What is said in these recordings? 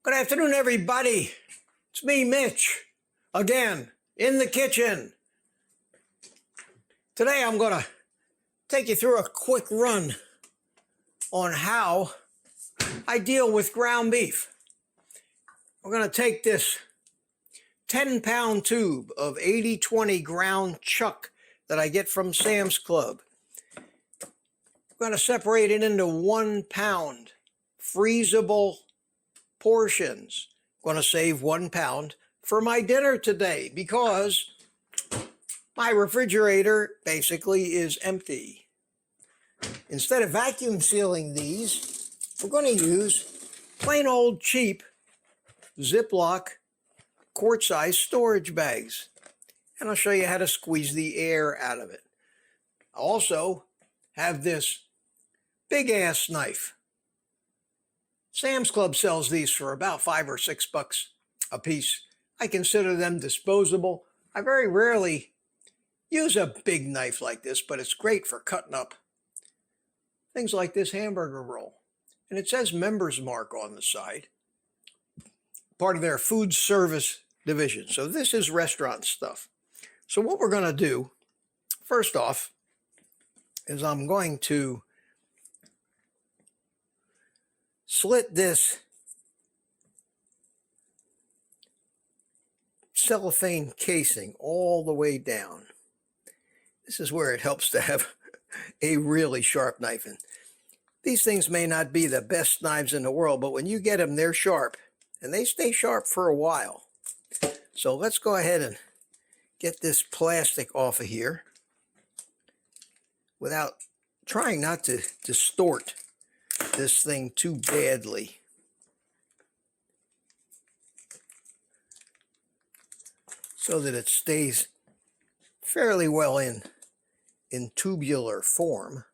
Good afternoon, everybody. It's me, Mitch, again, in the kitchen. Today I'm going to take you through a quick run on how I deal with ground beef. We're going to take this 10-pound tube of 80/20 ground chuck that I get from Sam's Club. We're going to separate it into 1 pound freezable portions. I'm going to save 1 pound for my dinner today because my refrigerator basically is empty. Instead of vacuum sealing these, we're going to use plain old cheap Ziploc quart-sized storage bags. And I'll show you how to squeeze the air out of it. I also have this big ass knife. Sam's Club sells these for about $5 or $6 a piece. I consider them disposable. I very rarely use a big knife like this, but it's great for cutting up things like this hamburger roll. And it says Members Mark on the side, part of their food service division. So this is restaurant stuff. So what we're going to do, first off, is I'm going to slit this cellophane casing all the way down. This is where it helps to have a really sharp knife. And these things may not be the best knives in the world, but when you get them, they're sharp. And they stay sharp for a while. So let's go ahead and get this plastic off of here without trying not to distort this thing too badly. So that it stays fairly well in tubular form.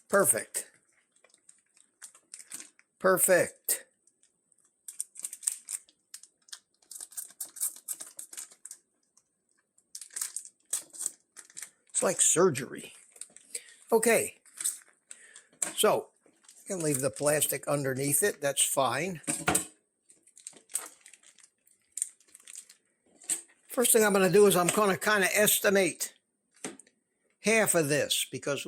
Perfect. Perfect. It's like surgery. Okay. So, you can leave the plastic underneath it. That's fine. First thing I'm going to do is I'm going to kind of estimate half of this because I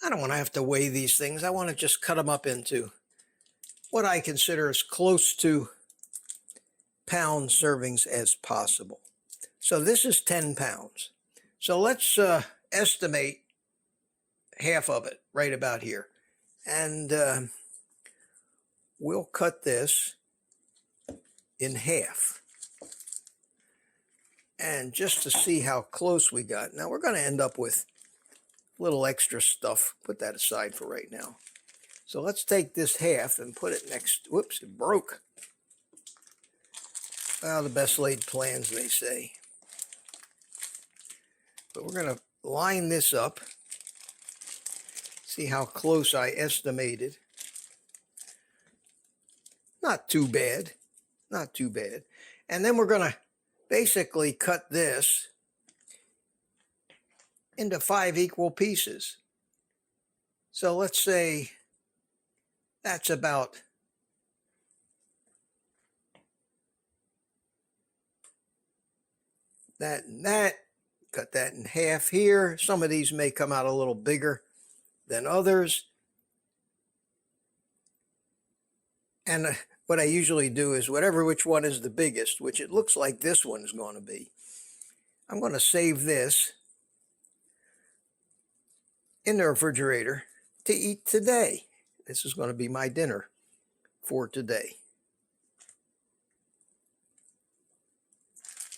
don't want to have to weigh these things. I want to just cut them up into what I consider as close to pound servings as possible. So this is 10 pounds. So let's estimate half of it right about here. And we'll cut this in half. And just to see how close we got. Now we're going to end up with a little extra stuff. Put that aside for right now. So let's take this half and put it next. Whoops, it broke. Well, the best laid plans, they say. But we're going to line this up. See how close I estimated. Not too bad. Not too bad. And then we're going to basically cut this into 5 equal pieces. So let's say that's about that and that. Cut that in half here. Some of these may come out a little bigger than others. And what I usually do is which one is the biggest, which it looks like this one is going to be, I'm going to save this in the refrigerator to eat today. This is going to be my dinner for today.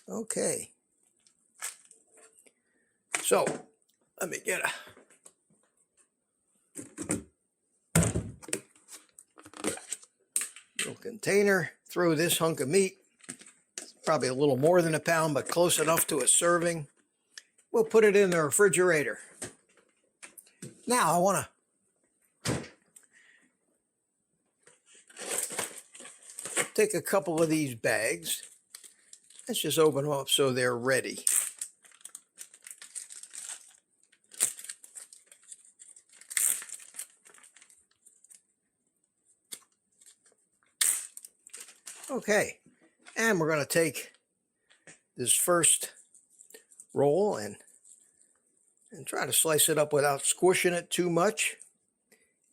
Okay. So, let me get a little container, throw this hunk of meat, probably a little more than a pound, but close enough to a serving. We'll put it in the refrigerator. Now, I want to take a couple of these bags. Let's just open them up so they're ready. Okay, and we're going to take this first roll and try to slice it up without squishing it too much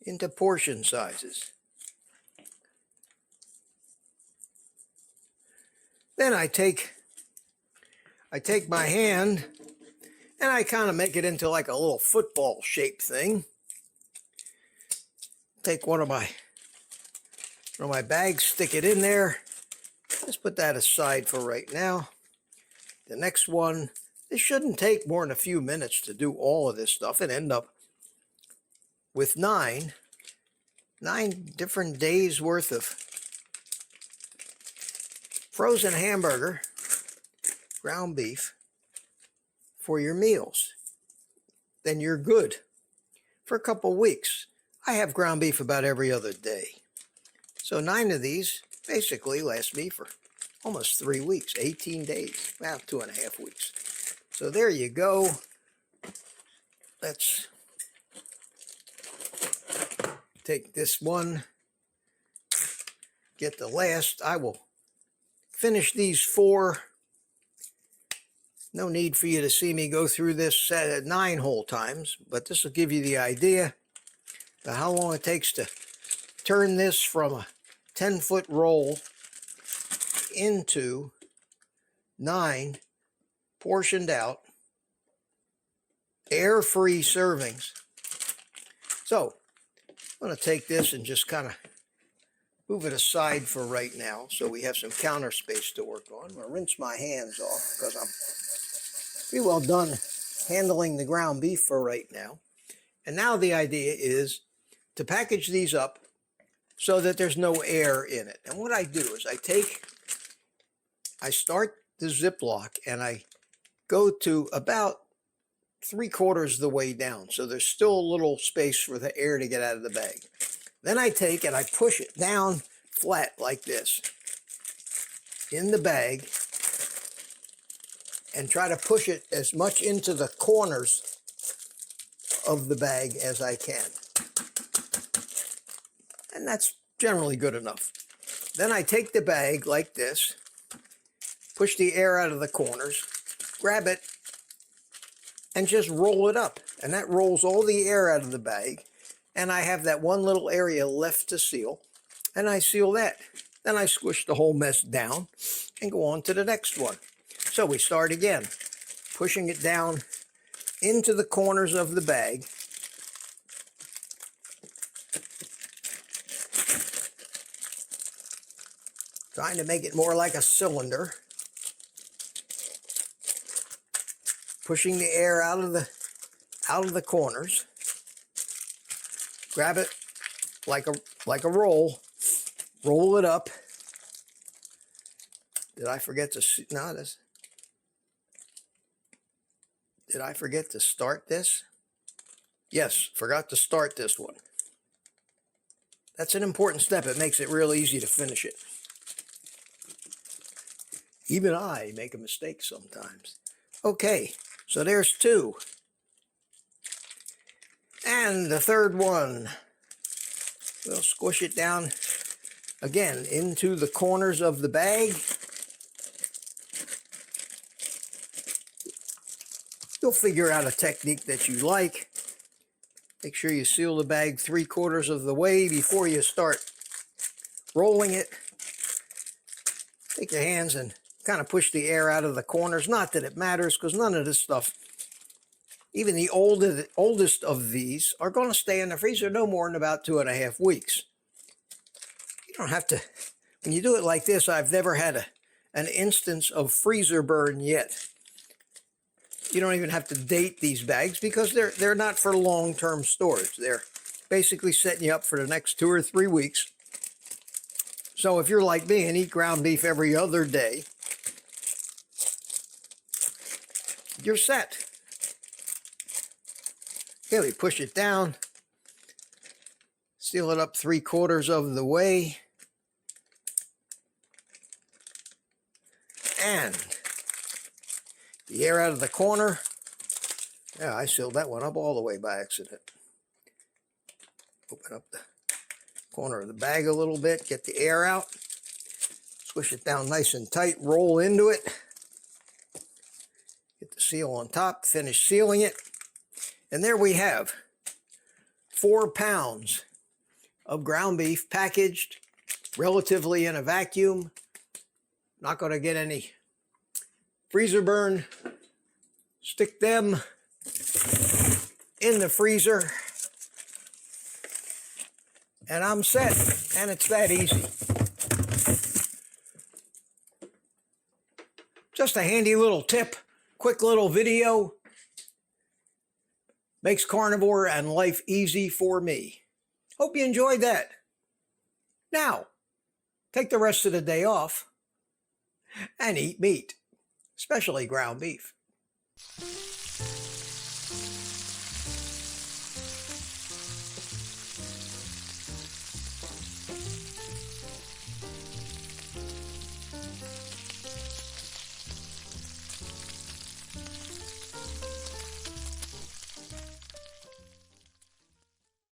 into portion sizes. Then I take my hand and I kind of make it into like a little football shaped thing. Take one of my bags, stick it in there. Let's put that aside for right now. The next one, this shouldn't take more than a few minutes to do all of this stuff and end up with nine different days worth of frozen hamburger, ground beef for your meals. Then you're good for a couple weeks. I have ground beef about every other day. So 9 of these basically last me for almost 3 weeks, 18 days, about 2.5 weeks. So there you go. Let's take this one, get the last. I will finish these 4. No need for you to see me go through this 9 whole times, but this will give you the idea of how long it takes to turn this from a 10-foot roll into 9 portioned out, air-free servings. So I'm going to take this and just kind of move it aside for right now so we have some counter space to work on. I'm going to rinse my hands off because I'm pretty well done handling the ground beef for right now. And now the idea is to package these up so that there's no air in it. And what I do is I start the Ziploc and I go to about 3/4 of the way down. So there's still a little space for the air to get out of the bag. Then I take and I push it down flat like this in the bag and try to push it as much into the corners of the bag as I can. And that's generally good enough. Then I take the bag like this, push the air out of the corners, grab it, and just roll it up. And that rolls all the air out of the bag. And I have that one little area left to seal. And I seal that. Then I squish the whole mess down and go on to the next one. So we start again, pushing it down into the corners of the bag. Trying to make it more like a cylinder. Pushing the air out of the corners. Grab it like a roll. Roll it up. Did I forget to Did I forget to start this? Yes, forgot to start this one. That's an important step. It makes it real easy to finish it. Even I make a mistake sometimes. Okay, so there's 2. And the third one. We'll squish it down again into the corners of the bag. You'll figure out a technique that you like. Make sure you seal the bag 3/4 of the way before you start rolling it. Take your hands and kind of push the air out of the corners. Not that it matters, because none of this stuff, even the oldest of these, are going to stay in the freezer no more than about 2.5 weeks. You don't have to, when you do it like this, I've never had an instance of freezer burn yet. You don't even have to date these bags because they're not for long-term storage. They're basically setting you up for the next 2 or 3 weeks. So if you're like me and eat ground beef every other day, you're set. Okay, we push it down, seal it up 3/4 of the way, and the air out of the corner. Yeah, I sealed that one up all the way by accident. Open up the corner of the bag a little bit, get the air out, Push it down nice and tight, roll into it. Get the seal on top, finish sealing it. And there we have 4 pounds of ground beef packaged relatively in a vacuum. Not going to get any freezer burn. Stick them in the freezer. And I'm set. And it's that easy. Just a handy little tip, quick little video. Makes carnivore and life easy for me. Hope you enjoyed that. Now, take the rest of the day off and eat meat, especially ground beef.